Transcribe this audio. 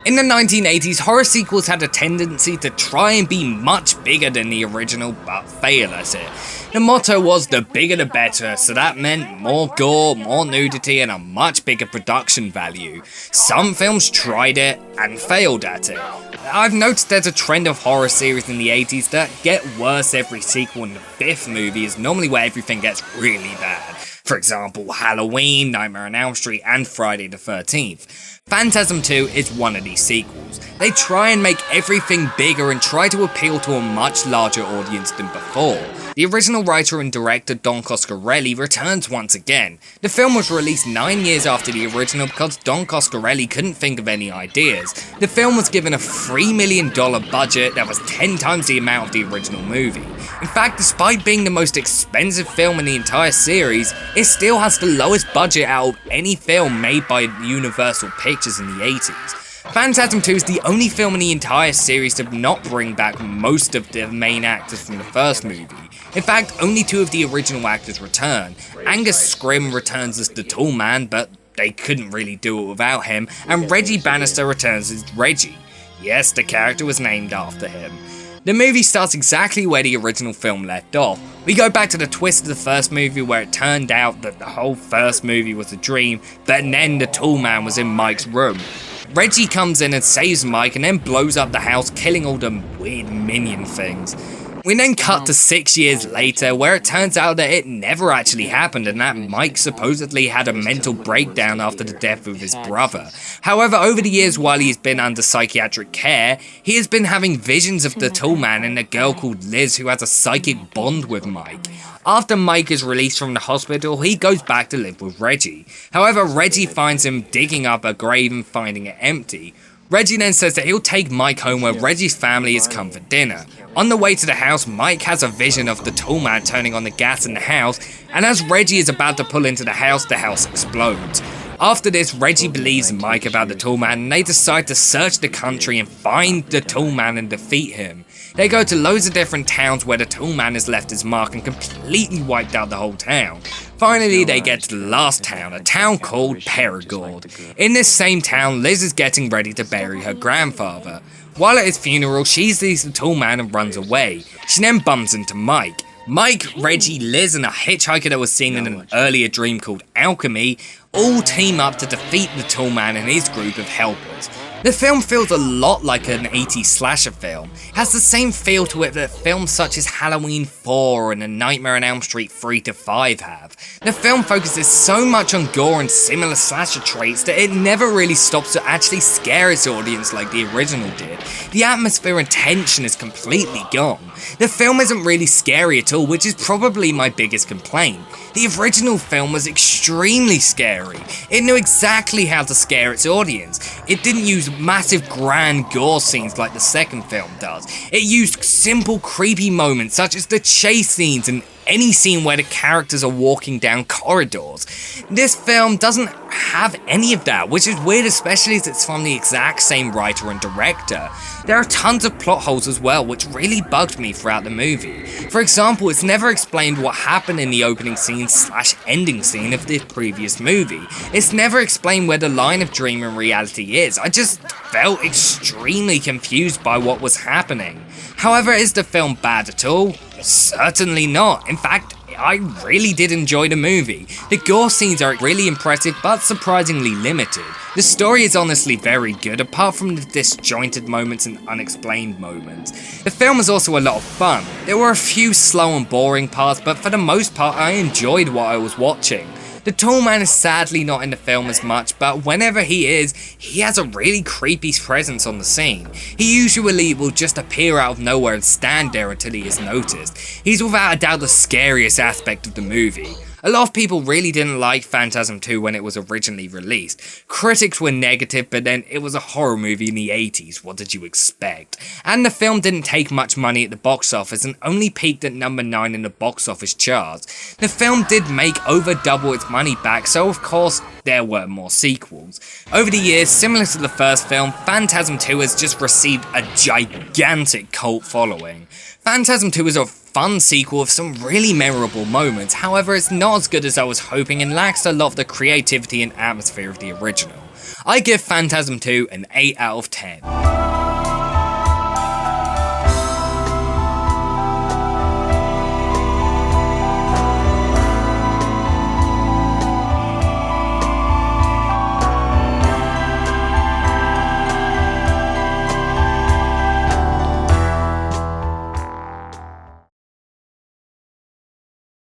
In the 1980s, horror sequels had a tendency to try and be much bigger than the original, but fail at it. The motto was the bigger the better, so that meant more gore, more nudity, and a much bigger production value. Some films tried it and failed at it. I've noticed there's a trend of horror series in the 80s that get worse every sequel, and the fifth movie is normally where everything gets really bad. For example, Halloween, Nightmare on Elm Street, and Friday the 13th. Phantasm 2 is one of these sequels. They try and make everything bigger and try to appeal to a much larger audience than before. The original writer and director Don Coscarelli returns once again. The film was released 9 years after the original because Don Coscarelli couldn't think of any ideas. The film was given a $3 million budget that was 10 times the amount of the original movie. In fact, despite being the most expensive film in the entire series, it still has the lowest budget out of any film made by Universal Pictures in the 80s. Phantasm 2 is the only film in the entire series to not bring back most of the main actors from the first movie. In fact, only 2 of the original actors return. Angus Scrimm returns as the Tall Man, but they couldn't really do it without him, and Reggie Bannister returns as Reggie. Yes, the character was named after him. The movie starts exactly where the original film left off. We go back to the twist of the first movie where it turned out that the whole first movie was a dream, but then the Tall Man was in Mike's room. Reggie comes in and saves Mike and then blows up the house, killing all the weird minion things. We then cut to 6 years later, where it turns out that it never actually happened and that Mike supposedly had a mental breakdown after the death of his brother. However, over the years while he's been under psychiatric care, he has been having visions of the Tall Man and a girl called Liz who has a psychic bond with Mike. After Mike is released from the hospital, he goes back to live with Reggie. However, Reggie finds him digging up a grave and finding it empty. Reggie then says that he'll take Mike home where Reggie's family has come for dinner. On the way to the house, Mike has a vision of the Tall Man turning on the gas in the house, and as Reggie is about to pull into the house explodes. After this, Reggie believes Mike about the Tall Man and they decide to search the country and find the Tall Man and defeat him. They go to loads of different towns where the Tall Man has left his mark and completely wiped out the whole town. Finally, they get to the last town, a town called Perigord. In this same town, Liz is getting ready to bury her grandfather. While at his funeral, she sees the Tall Man and runs away. She then bumps into Mike. Mike, Reggie, Liz, and a hitchhiker that was seen in an earlier dream called Alchemy all team up to defeat the Tall Man and his group of helpers. The film feels a lot like an 80s slasher film. It has the same feel to it that films such as Halloween 4 and A Nightmare on Elm Street 3 to 5 have. The film focuses so much on gore and similar slasher traits that it never really stops to actually scare its audience like the original did. The atmosphere and tension is completely gone. The film isn't really scary at all, which is probably my biggest complaint. The original film was extremely scary. It knew exactly how to scare its audience. It didn't use massive grand gore scenes like the second film does. It used simple creepy moments such as the chase scenes and any scene where the characters are walking down corridors. This film doesn't have any of that, which is weird, especially as it's from the exact same writer and director. There are tons of plot holes as well, which really bugged me throughout the movie. For example, it's never explained what happened in the opening scene / ending scene of the previous movie. It's never explained where the line of dream and reality is. I just felt extremely confused by what was happening. However, is the film bad at all? Certainly not. In fact, I really did enjoy the movie. The gore scenes are really impressive but surprisingly limited. The story is honestly very good apart from the disjointed moments and unexplained moments. The film is also a lot of fun. There were a few slow and boring parts, but for the most part I enjoyed what I was watching. The Tall Man is sadly not in the film as much, but whenever he is, he has a really creepy presence on the scene. He usually will just appear out of nowhere and stand there until he is noticed. He's without a doubt the scariest aspect of the movie. A lot of people really didn't like Phantasm 2 when it was originally released. Critics were negative, but then it was a horror movie in the 80s, what did you expect? And the film didn't take much money at the box office and only peaked at number 9 in the box office charts. The film did make over double its money back, so of course there were more sequels. Over the years, similar to the first film, Phantasm 2 has just received a gigantic cult following. Phantasm 2 is a fun sequel with some really memorable moments, however it's not as good as I was hoping and lacks a lot of the creativity and atmosphere of the original. I give Phantasm 2 an 8 out of 10.